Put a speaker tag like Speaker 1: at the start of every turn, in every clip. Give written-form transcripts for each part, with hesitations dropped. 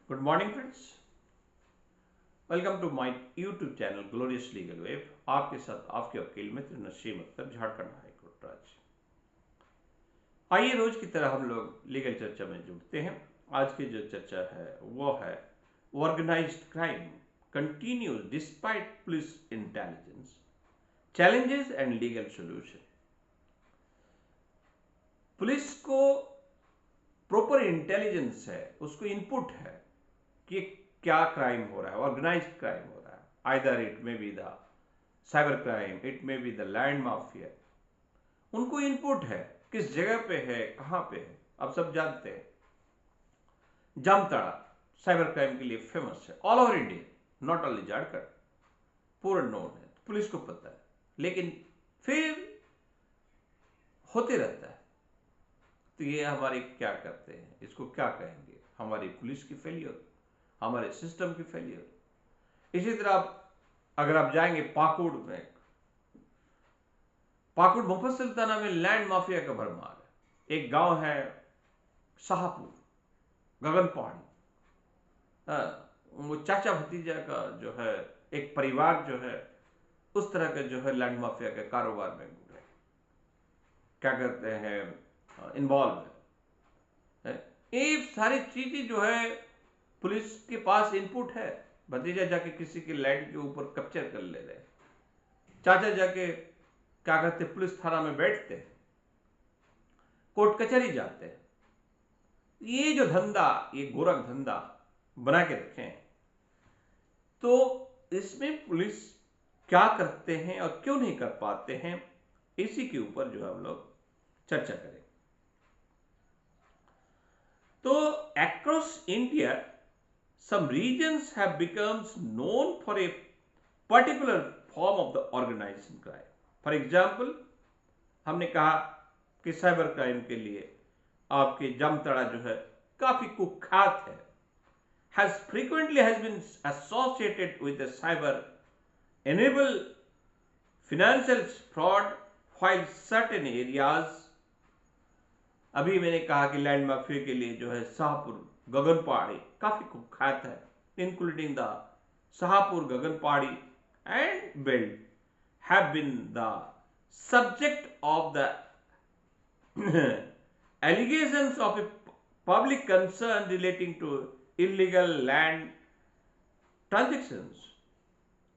Speaker 1: Good morning friends. Welcome to my YouTube channel glorious legal web. आपके साथ आपके वकील मित्र नसीम अख्तर, झारखंड हाईकोर्ट राज्य। आइए रोज की तरह हम लोग लीगल चर्चा में जुड़ते हैं। आज की जो चर्चा है वो है organized crime continues despite police intelligence, challenges and legal solution. Police को प्रॉपर इंटेलिजेंस है, उसको इनपुट है कि क्या क्राइम हो रहा है, ऑर्गेनाइज्ड क्राइम हो रहा है। Either it may be the cyber crime, it may be the land mafia. उनको इनपुट है किस जगह पे है, कहां पे है। अब सब जानते हैं जामताड़ा साइबर क्राइम के लिए फेमस है all over India, not only Jharkhand, पूरा नोन है, पुलिस को पता है। लेकिन फिर होते रहता है। तो ये हमारे क्या करते हैं, इसको क्या कहेंगे, हमारी पुलिस की फेलियर, हमारे सिस्टम की फेलियर। इसी तरह अगर आप जाएंगे पाकुड़ में, पाकुड़ मुफस्सिल थाना में लैंड माफिया का भरमार है। एक गांव है शाहपुर, गगन पहाड़ी। वो चाचा भतीजा का जो है एक परिवार जो है उस तरह के जो है लैंड माफिया के कारोबार में क्या कहते हैं इन्वॉल्व है। ये सारी चीजें जो है पुलिस के पास इनपुट है। भतीजा जाके किसी के लैंड के ऊपर कब्जा कर ले रहे, चाचा जाके क्या कहते पुलिस थाना में बैठते हैं, कोर्ट कचहरी जाते हैं। ये जो धंधा, ये गोरख धंधा बना के रखे हैं। तो इसमें पुलिस क्या करते हैं और क्यों नहीं कर पाते हैं, इसी के ऊपर जो है हम लोग चर्चा करें। तो across India, some regions have become known for a particular form of the organized crime. For example, हमने कहा कि साइबर क्राइम के लिए आपके जामताड़ा जो है काफी कुख्यात है, has been associated with the cyber enable financial fraud, while certain areas, अभी मैंने कहा कि लैंड माफिया के लिए जो है शाहपुर गगन पहाड़ी काफी कुख्यात है, including the Shahpur Gagan Pahadi and belt have been the subject of the allegations of a public concern relating to illegal land transactions,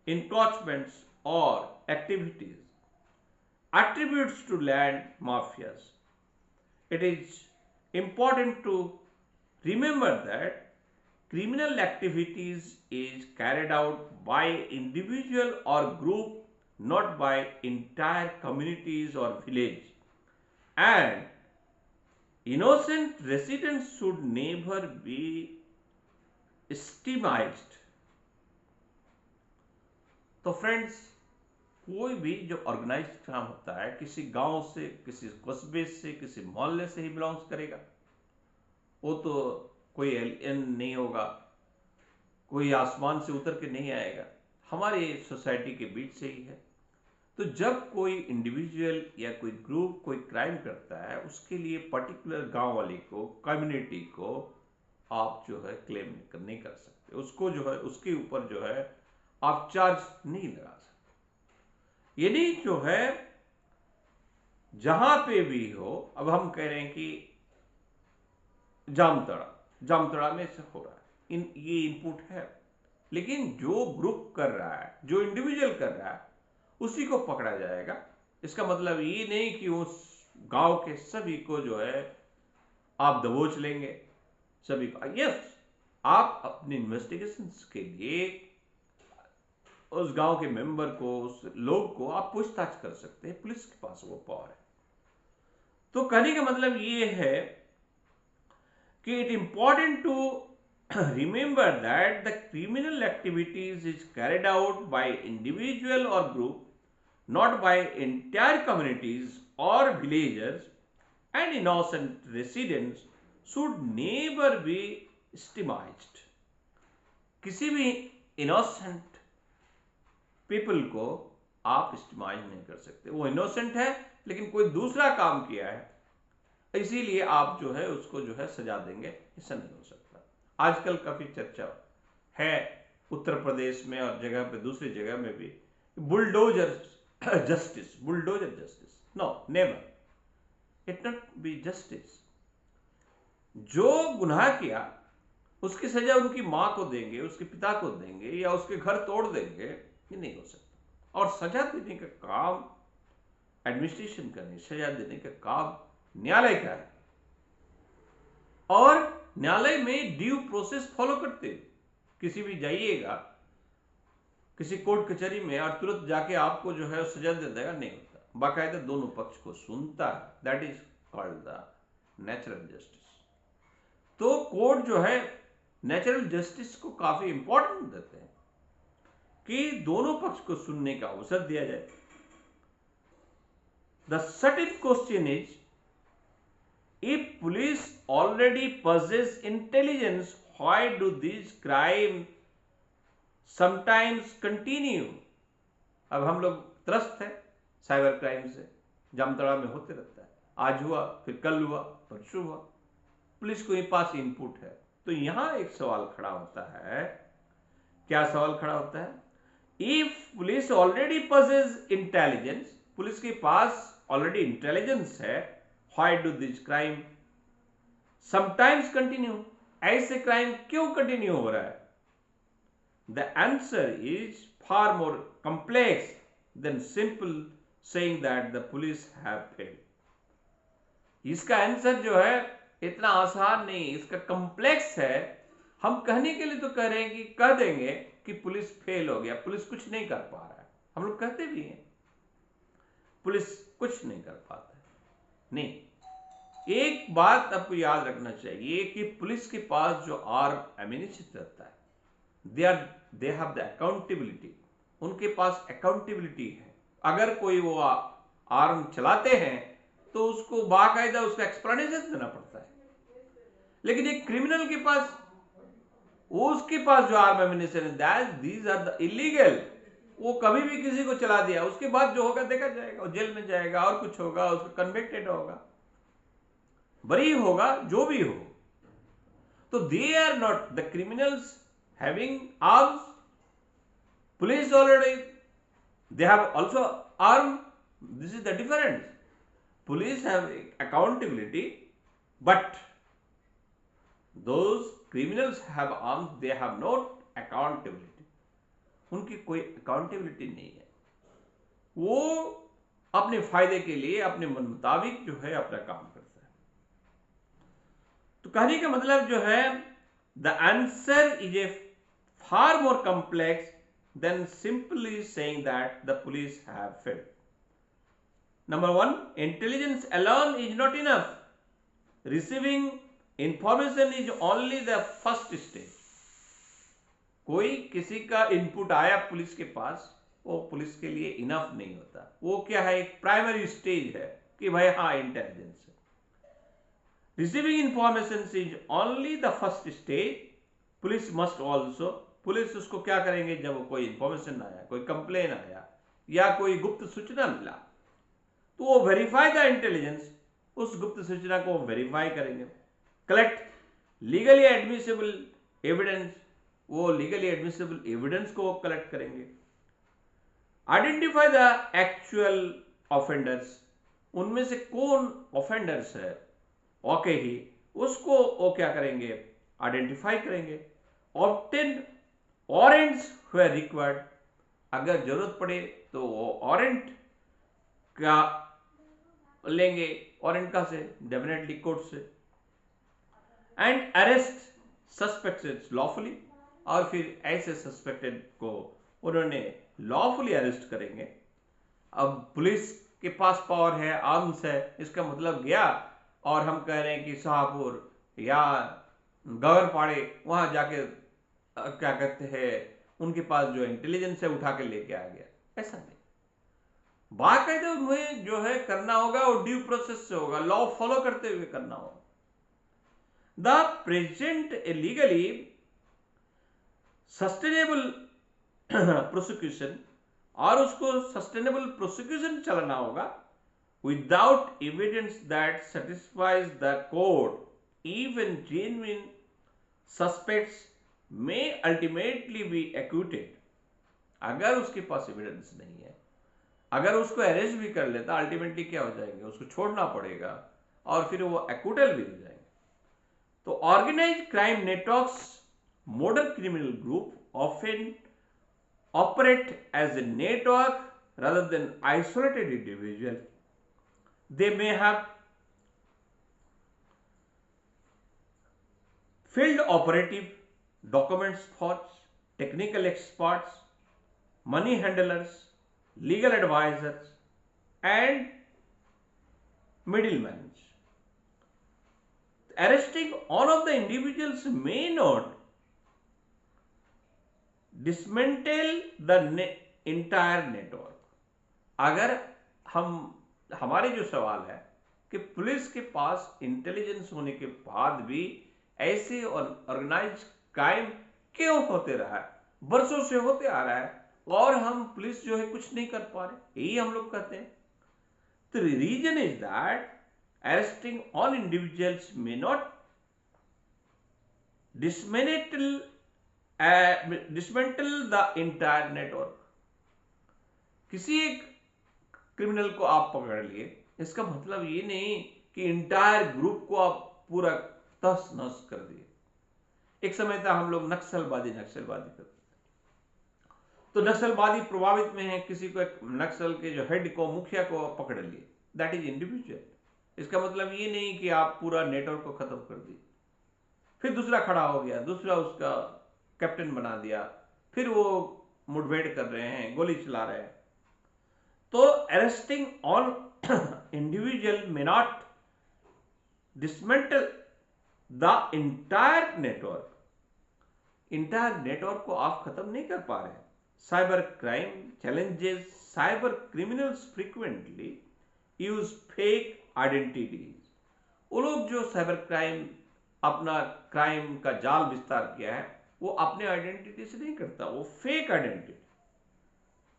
Speaker 1: encroachments, or activities attributes to land mafias. It is important to remember that criminal activities is carried out by individual or group, not by entire communities or village, and innocent residents should never be stigmatized. तो friends, कोई भी जो organised काम होता है किसी गांव से, किसी कस्बे से, किसी मोहल्ले से ही बिलोंग्स करेगा। वो तो कोई एलियन नहीं होगा, कोई आसमान से उतर के नहीं आएगा, हमारे सोसाइटी के बीच से ही है। तो जब कोई इंडिविजुअल या कोई ग्रुप कोई क्राइम करता है, उसके लिए पर्टिकुलर गांव वाले को, कम्युनिटी को आप जो है क्लेम नहीं कर सकते, उसको जो है उसके ऊपर जो है आप चार्ज नहीं लगा सकते। यदि जो है जहां पे भी हो, अब हम कह रहे हैं कि जामताड़ा में से हो रहा है, ये इनपुट है। लेकिन जो ग्रुप कर रहा है, जो इंडिविजुअल कर रहा है, उसी को पकड़ा जाएगा। इसका मतलब ये नहीं कि उस गांव के सभी को जो है आप दबोच लेंगे, सभी को। यस, आप अपने इन्वेस्टिगेशन के लिए उस गांव के मेंबर को, उस लोग को आप पूछताछ कर सकते हैं, पुलिस के पास वो पावर है। तो कहने का मतलब ये है कि it important to remember that the criminal activities is carried out by individual or group, not by entire communities or villagers, and innocent residents should never be stigmatized. किसी भी innocent people को आप स्टिमाइज नहीं कर सकते। वो इनोसेंट है लेकिन कोई दूसरा काम किया है, इसीलिए आप जो है उसको जो है सजा देंगे, ऐसा नहीं हो सकता। आजकल काफी चर्चा है उत्तर प्रदेश में और जगह पे दूसरी जगह में भी, bulldozer justice, bulldozer justice. No, never, it not be justice. जो गुनाह किया उसकी सजा उनकी मां को देंगे, उसके पिता को देंगे, या उसके घर तोड़ देंगे, ये नहीं हो सकता। और सजा देने का काम एडमिनिस्ट्रेशन का नहीं, सजा देने का काम न्यायालय का है। और न्यायालय में ड्यू प्रोसेस फॉलो करते हैं। किसी भी जाइएगा किसी कोर्ट कचहरी में और तुरंत जाके आपको जो है सजा दे देगा, नहीं होता। बाकायदा दोनों पक्ष को सुनता है, that is called the natural justice. तो कोर्ट जो है नेचुरल जस्टिस को काफी इंपॉर्टेंट देते हैं कि दोनों पक्ष को सुनने का अवसर दिया जाए। The certain question is, if police already possess intelligence, why do these crimes sometimes continue? अब हम लोग त्रस्त हैं साइबर क्राइम से, जामताड़ा में होते रहता है, आज हुआ, फिर कल हुआ, परसों हुआ, पुलिस को पास इनपुट है। तो यहां एक सवाल खड़ा होता है। क्या सवाल खड़ा होता है? If police already possess intelligence, police के पास ऑलरेडी इंटेलिजेंस है, why do this crime sometimes continue? ऐसे क्राइम क्यों कंटिन्यू हो रहा है? The answer is far more complex than simple saying that the police have failed. इसका आंसर जो है इतना आसान नहीं, इसका कॉम्प्लेक्स है। हम कहने के लिए तो कह रहे हैं कि कह देंगे कि पुलिस फेल हो गया, पुलिस कुछ नहीं कर पा रहा है, हम लोग कहते भी हैं पुलिस कुछ नहीं कर पाता है। नहीं, एक बात आपको याद रखना चाहिए कि पुलिस के पास जो आर्म एम्युनिशन रहता है, दे हैव द अकाउंटेबिलिटी, उनके पास अकाउंटेबिलिटी है। अगर कोई वो आर्म चलाते हैं तो उसको बाकायदा उसका एक्सप्लेनेशन देना पड़ता है। लेकिन एक क्रिमिनल के पास, उसके पास जो आर्म एम्युनिशन है, दीज आर द इलीगल, वो कभी भी किसी को चला दिया, उसके बाद जो होगा देखा जाएगा, वो जेल में जाएगा और कुछ होगा, उसको कन्विक्टेड होगा, बरी होगा, जो भी हो। तो they are not the criminals having arms, police already they have also arm, this is the difference. Police have accountability, but those criminals have arms, they have not accountability, उनकी कोई अकाउंटेबिलिटी नहीं है। वो अपने फायदे के लिए अपने मन मुताबिक जो है अपना काम करता है। तो कहने का मतलब जो है, the answer is a far more complex than simply saying that the police have failed. Number one, intelligence alone is not enough, receiving information is only the first stage. कोई किसी का इनपुट आया पुलिस के पास, वो police के लिए enough नहीं होता। वो क्या है, एक प्राइमरी स्टेज है कि भाई हाँ इंटेलिजेंस है। Receiving information is only the first stage, police must also, police उसको क्या करेंगे, जब कोई इंफॉर्मेशन आया, कोई कंप्लेन आया या कोई गुप्त सूचना मिला, तो वो वेरीफाई द इंटेलिजेंस, उस गुप्त सूचना को वेरीफाई करेंगे। कलेक्ट लीगली एडमिसिबल एविडेंस, वो लीगली एडमिसिबल एविडेंस को कलेक्ट करेंगे। आइडेंटिफाई द एक्चुअल ऑफेंडर्स, उनमें से कौन ऑफेंडर्स है ओके ही, उसको वो क्या करेंगे, आइडेंटिफाई करेंगे। ऑब्टेन वारंट्स वेयर रिक्वायर्ड, अगर जरूरत पड़े तो वो वारंट का लेंगे, वारंट का से डेफिनेटली कोर्ट से। एंड अरेस्ट सस्पेक्टेड लॉफुली, और फिर ऐसे सस्पेक्टेड को उन्होंने लॉफुली अरेस्ट करेंगे। अब पुलिस के पास पावर है, आर्म्स है, इसका मतलब गया और हम कह रहे हैं कि शाहपुर या गवरपाड़े वहां जाके क्या कहते हैं, उनके पास जो इंटेलिजेंस है उठा के लेके आ गया, ऐसा नहीं। बाकायदा उन्हें जो है करना होगा, और ड्यू प्रोसेस से होगा, लॉ फॉलो करते हुए करना होगा। The present illegally sustainable prosecution, और उसको सस्टेनेबल प्रोसिक्यूशन चलाना होगा without evidence that satisfies the court, even genuine suspects may ultimately be acquitted. अगर उसके पास एविडेंस नहीं है, अगर उसको अरेस्ट भी कर लेता, अल्टीमेटली क्या हो जाएंगे, उसको छोड़ना पड़ेगा और फिर वो एक्विटल भी हो जाएंगे. तो organised crime networks, modern criminal group often operate as a network rather than isolated individual. They may have field operative, documents force, technical experts, money handlers, legal advisors, and middlemen. Arresting one of the individuals may not dismantle the entire network. अगर हमारे जो सवाल है कि police के पास intelligence होने के बाद भी ऐसे ऑर्गेनाइज क्राइम क्यों होते रहा है, बरसों से होते आ रहा है, और हम पुलिस जो है कुछ नहीं कर पा रहे, यही हम लोग कहते हैं. तो reason is that arresting on individuals may not dismantle the entire network. किसी एक क्रिमिनल को आप पकड़ लिए, इसका मतलब ये नहीं कि इंटायर ग्रुप को आप पूरा तहस नहस कर दिए. एक समय था हम लोग नक्सलवादी करते, तो नक्सलवादी प्रभावित में है, किसी को एक नक्सल के जो हेड को, मुखिया को पकड़ लिए, दैट इज इंडिविजुअल. इसका मतलब ये नहीं कि आप पूरा नेटवर्क को खत्म कर दिए. फिर दूसरा खड़ा हो गया, दूसरा उसका कैप्टन बना दिया, फिर वो मुठभेड़ कर रहे हैं, गोली चला रहे हैं. तो arresting on individual may not dismantle the entire network. Entire network को आप खत्म नहीं कर पा रहे. Cyber crime challenges cyber criminals frequently use fake identities. वो लोग जो साइबर क्राइम अपना क्राइम का जाल विस्तार किया है, वो अपने आइडेंटिटी से नहीं करता, वो फेक आइडेंटिटी.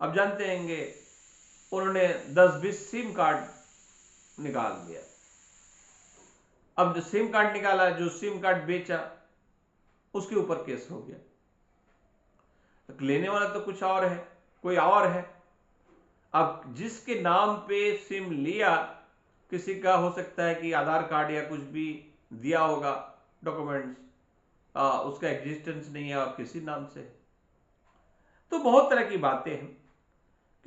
Speaker 1: अब जानते हैंगे उन्होंने 10-20 सिम कार्ड निकाल दिया. अब जो सिम कार्ड निकाला, जो सिम कार्ड बेचा, उसके ऊपर केस हो गया. तो लेने वाला तो कुछ और है, कोई और है. अब जिसके नाम पे सिम लिया, किसी का हो सकता है कि आधार कार्ड या कुछ भी दिया होगा डॉक्यूमेंट्स, उसका एग्जिस्टेंस नहीं है और किसी नाम से. तो बहुत तरह की बातें हैं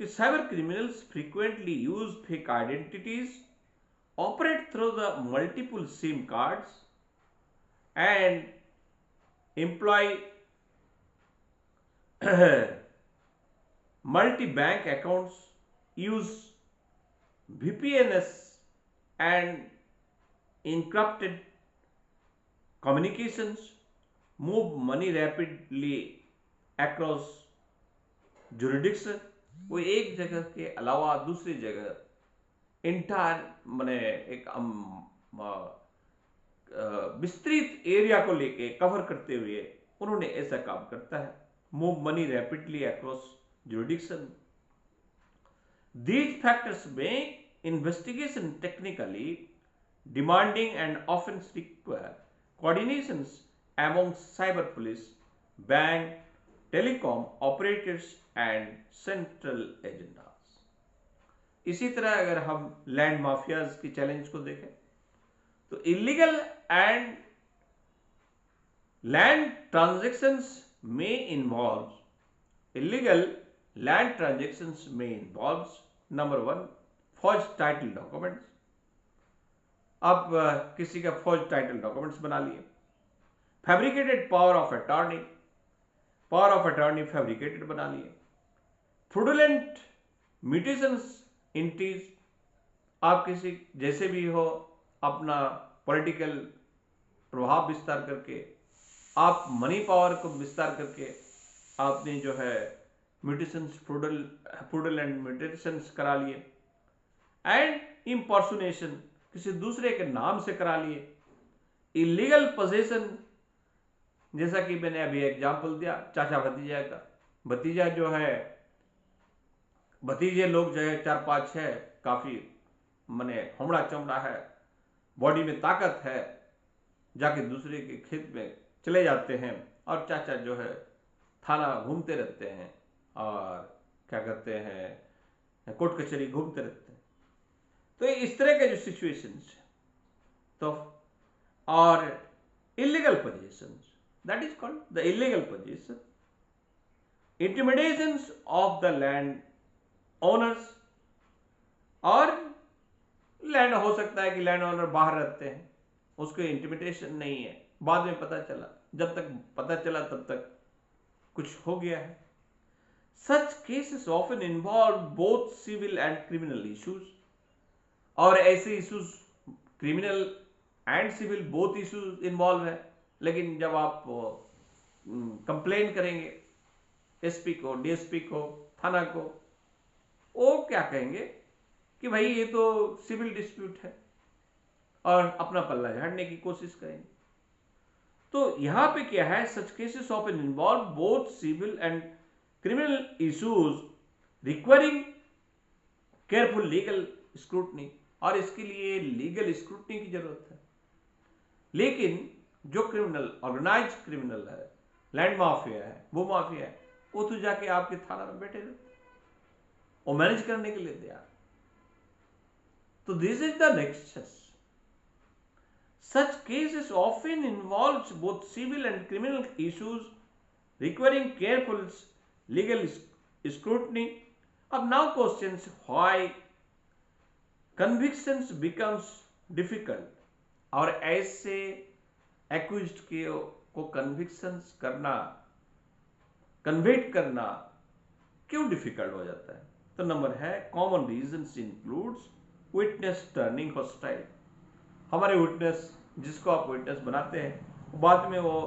Speaker 1: कि cyber criminals frequently use fake identities, operate through the multiple SIM cards and employ multi-bank accounts, use VPNs and encrypted communications, move money rapidly across jurisdiction. वो एक जगह के अलावा दूसरी जगह इंटायर माने एक विस्तृत एरिया को लेके कवर करते हुए उन्होंने ऐसा काम करता है. Move money rapidly across jurisdiction. These factors make investigation technically demanding and often require coordinations among cyber police, bank, telecom operators and central agendas. इसी तरह अगर हम लैंड माफियाज की चैलेंज को देखें, तो illegal and land transactions may involve illegal land transactions may involve number 1 forged title documents. अब किसी का फॉर्ज टाइटल डॉक्यूमेंट्स बना लिए. Fabricated power of attorney fabricated बना लिए. फ्रॉडुलेंट म्यूटेशंस इंटीज, आप किसी जैसे भी हो अपना पॉलिटिकल प्रभाव विस्तार करके, आप मनी पावर को विस्तार करके आपने जो है म्यूटेशंस, फ्रॉडुलेंट म्यूटेशंस करा लिए. एंड इम्पर्सोनेशन, किसी दूसरे के नाम से करा लिए. इलीगल पोजेशन, जैसा कि मैंने अभी एग्जांपल दिया चाचा भतीजा का. भतीजा जो है, भतीजे लोग जो है 4-5 है, काफी मने हमड़ा चमड़ा है, बॉडी में ताकत है, जाके दूसरे के खेत में चले जाते हैं और चाचा जो है थाना घूमते रहते हैं और क्या करते हैं, कोर्ट कचहरी घूमते रहते हैं। तो इस तरह के जो सिचुएशंस है, तो और illegal positions, that is called the illegal position, intimidations of the land owners, और लैंड हो सकता है कि लैंड ओनर बाहर रहते हैं, उसको इंटिमिडेशन नहीं है, बाद में पता चला, जब तक पता चला तब तक कुछ हो गया है। Such cases often involve both civil and criminal issues, और ऐसे issues criminal and civil both issues involve है। लेकिन जब आप कंप्लेन करेंगे एसपी को, डीएसपी को, थाना को, वो क्या कहेंगे कि भाई ये तो सिविल डिस्प्यूट है, और अपना पल्ला झाड़ने की कोशिश करेंगे। तो यहां पे क्या है, such cases often involve both civil and criminal issues requiring careful legal scrutiny, और इसके लिए लीगल स्क्रूटनी की जरूरत है। लेकिन जो क्रिमिनल, ऑर्गेनाइज क्रिमिनल है, लैंड माफिया है, वो माफिया है, वो तो जाके आपके थाना में बैठे रहते, वो मैनेज करने के लिए तैयार। तो this is the nexus. Such cases often involves both civil and criminal issues requiring careful legal scrutiny. अब now questions why convictions becomes difficult, और ऐसे accused को convictions करना, convict करना क्यों डिफिकल्ट हो जाता है? तो नंबर है, common reasons includes witness turning hostile. हमारे विटनेस, जिसको आप विटनेस बनाते हैं, बाद में वो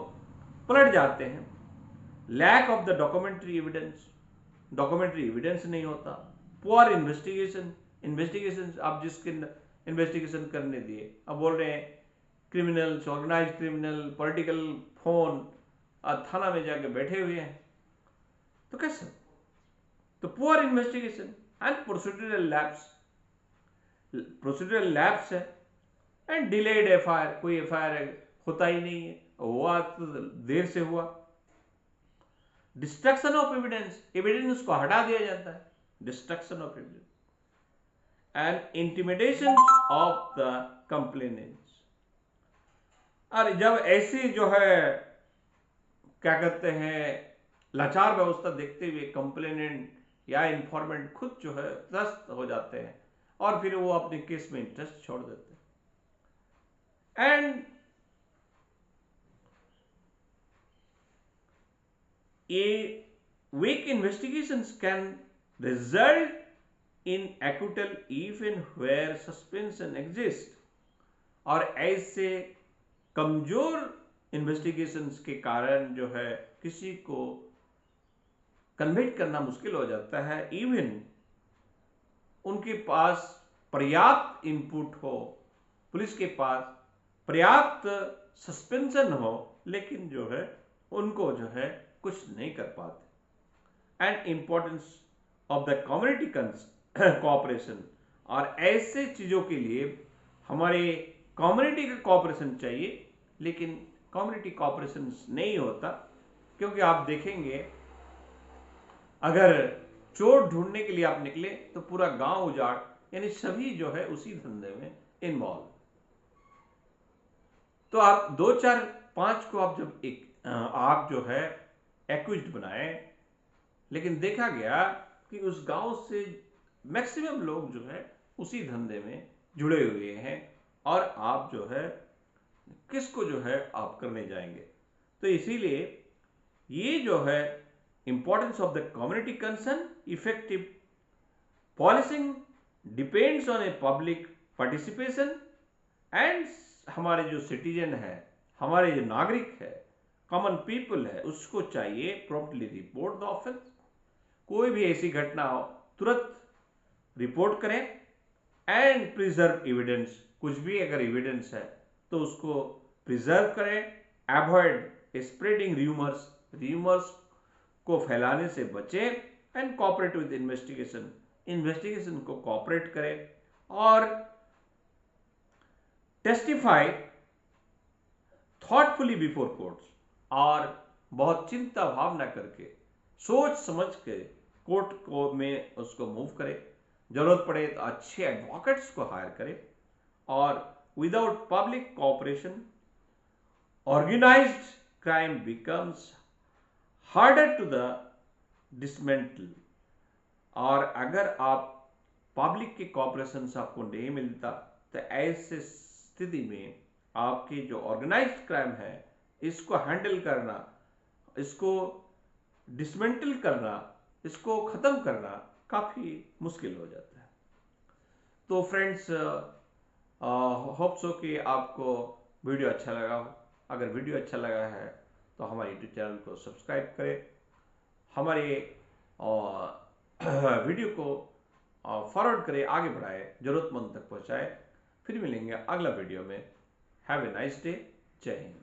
Speaker 1: पलट जाते हैं। Lack of the documentary evidence, documentary evidence नहीं होता। पुअर इन्वेस्टिगेशन, इन्वेस्टिगेशन आप जिसके इन्वेस्टिगेशन करने दिए, अब बोल रहे हैं criminals, organise criminal, political phone, थाना में जाके बैठे हुए हैं, तो कैसे? तो poor investigation and procedural lapse, procedural lapse है, एंड डिलेड एफआईआर, कोई एफआईआर होता ही नहीं है, हुआ तो देर से हुआ। डिस्ट्रक्शन ऑफ एविडेंस, एविडेंस को हटा दिया जाता है, destruction of evidence, and intimidation of the complainants. और जब ऐसी जो है क्या कहते हैं लाचार व्यवस्था देखते हुए कंप्लेनेंट या इंफॉर्मेंट खुद जो है त्रस्त हो जाते हैं, और फिर वो अपने केस में इंटरेस्ट छोड़ देते हैं। And a weak investigations can result in acquittal even where suspension exists, और ऐसे कमजोर इन्वेस्टिगेशंस के कारण जो है किसी को कन्विक्ट करना मुश्किल हो जाता है, इवन उनके पास पर्याप्त इनपुट हो, पुलिस के पास पर्याप्त सस्पेंशन हो, लेकिन जो है उनको जो है कुछ नहीं कर पाते। And importance of the community cooperation, और ऐसे चीजों के लिए हमारे कम्युनिटी का कोऑपरेशन चाहिए, लेकिन कम्युनिटी कोऑपरेशन नहीं होता, क्योंकि आप देखेंगे अगर चोर ढूंढने के लिए आप निकले तो पूरा गांव उजाड़, यानी सभी जो है उसी धंधे में इन्वॉल्व। तो आप 2, 4, 5 को आप जब आप जो है एक्यूज्ड बनाए, लेकिन देखा गया कि उस गांव से मैक्सिमम लोग जो है उसी धंधे में जुड़े हुए हैं, और आप जो है किसको जो है आप करने जाएंगे? तो इसीलिए ये जो है importance of the community concern, effective policing depends on a public participation, and हमारे जो सिटीजन है, हमारे जो नागरिक है, कॉमन पीपल है, उसको चाहिए प्रॉम्प्टली रिपोर्ट द ऑफेंस। कोई भी ऐसी घटना हो तुरंत रिपोर्ट करें, एंड प्रिजर्व एविडेंस, कुछ भी अगर एविडेंस है तो उसको प्रिजर्व करें, अवॉइड स्प्रेडिंग र्यूमर्स, र्यूमर्स को फैलाने से बचें, and cooperate with investigation, investigation को कोऑपरेट करें, और टेस्टिफाई थॉटफुली बिफोर कोर्ट्स, और बहुत चिंता भावना करके सोच समझ के कोर्ट को में उसको मूव करे। जरूरत पड़े तो अच्छे एडवोकेट्स को हायर करे और without public cooperation organised crime becomes harder to the dismantle. और अगर आप पब्लिक के कॉपरेशन से आपको नहीं मिलता तो ऐसे स्थिति में आपके जो ऑर्गेनाइज्ड क्राइम है इसको हैंडल करना, इसको डिसमेंटल करना, इसको ख़त्म करना काफ़ी मुश्किल हो जाता है। तो फ्रेंड्स, होप सो कि आपको वीडियो अच्छा लगा हो। अगर वीडियो अच्छा लगा है तो हमारे यूट्यूब चैनल को सब्सक्राइब करें, हमारे वीडियो को फॉरवर्ड करें, आगे बढ़ाए, ज़रूरतमंद तक पहुँचाए। फिर मिलेंगे अगला वीडियो में। Have a nice day. जय हिंद।